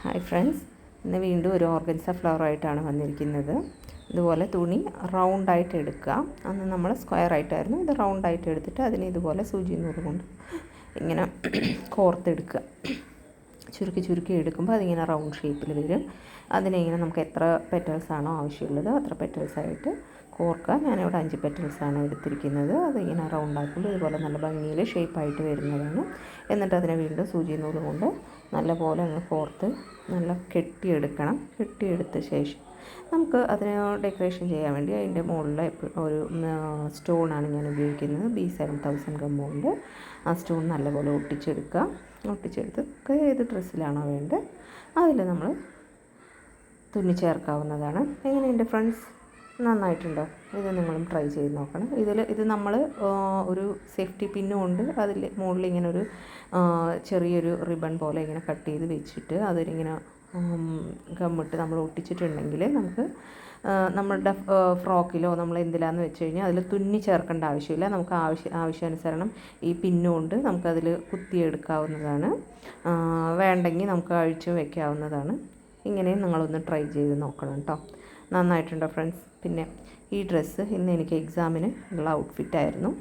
Hi friends, ഇന്ന് വീണ്ടും ഒരു ഓർഗൻസ ഫ്ലവറായിട്ടാണ് വന്നിരിക്കുന്നത്. ഇതുപോലെ തുണി റൗണ്ടായിട്ട് എടുക്കുക. അന്ന് നമ്മൾ സ്ക്വയറായിട്ടായിരുന്നു, ഇത് റൗണ്ടായിട്ട് എടുത്തിട്ട് അതിനെ ഇതുപോലെ സൂചി നൂല് കൊണ്ട് ഇങ്ങനെ കോർത്തെടുക്കുക. ചുരുക്കി എടുക്കുമ്പോൾ അതിങ്ങനെ റൗണ്ട് ഷേപ്പിൽ വരും. അതിനെ ഇങ്ങനെ നമുക്ക് എത്ര പെറ്റൽസാണോ ആവശ്യമുള്ളത് അത്ര പെറ്റൽസായിട്ട് കോർക്കുക. ഞാനിവിടെ 5 പെറ്റൽസാണ് എടുത്തിരിക്കുന്നത്. അതിങ്ങനെ റൗണ്ടാക്കുമ്പോൾ ഇതുപോലെ നല്ല ഭംഗിയിൽ ഷേപ്പായിട്ട് വരുന്നതാണ്. എന്നിട്ട് അതിനെ വീണ്ടും സൂചി നൂല് കൊണ്ട് നല്ലപോലെ അങ്ങ് കോർത്ത് നല്ല കെട്ടിയെടുക്കണം. കെട്ടിയെടുത്ത ശേഷം നമുക്ക് അതിന് ഡെക്കറേഷൻ ചെയ്യാൻ വേണ്ടി അതിൻ്റെ മുകളിൽ ഒരു സ്റ്റോണാണ് ഞാൻ ഉപയോഗിക്കുന്നത്. B7000 ഗമ്മുണ്ട്. ആ സ്റ്റോൺ നല്ലപോലെ ഒട്ടിച്ചെടുത്ത് ഏത് ഡ്രസ്സിലാണോ വേണ്ടത് അതിൽ നമ്മൾ തുന്നി ചേർക്കാവുന്നതാണ്. എങ്ങനെയുണ്ട് ഫ്രണ്ട്സ്? നന്നായിട്ടുണ്ടോ? ഇത് നിങ്ങളും ട്രൈ ചെയ്ത് നോക്കണം. ഇത് നമ്മൾ ഒരു സേഫ്റ്റി പിന്നും ഉണ്ട്. അതിൽ മുകളിൽ ഇങ്ങനെ ഒരു ചെറിയൊരു റിബൺ പോലെ ഇങ്ങനെ കട്ട് ചെയ്ത് വെച്ചിട്ട് അതിലിങ്ങനെ ഗമ്മിട്ട് നമ്മൾ ഒട്ടിച്ചിട്ടുണ്ടെങ്കിൽ നമുക്ക് നമ്മളുടെ ഫ്രോക്കിലോ നമ്മൾ എന്തിലാന്ന് വെച്ച് കഴിഞ്ഞാൽ അതിൽ തുന്നി ചേർക്കേണ്ട ആവശ്യമില്ല. നമുക്ക് ആവശ്യാനുസരണം ഈ പിന്നുകൊണ്ട് നമുക്കതിൽ കുത്തിയെടുക്കാവുന്നതാണ്. വേണ്ടെങ്കിൽ നമുക്ക് അഴിച്ച് വയ്ക്കാവുന്നതാണ്. ഇങ്ങനെയും നിങ്ങളൊന്ന് ട്രൈ ചെയ്ത് നോക്കണം കേട്ടോ. നന്നായിട്ടുണ്ടോ ഫ്രണ്ട്സ്? പിന്നെ ഈ ഡ്രസ്സ് ഇന്ന് എനിക്ക് എക്സാമിന് ഉള്ള ഔട്ട്ഫിറ്റായിരുന്നു.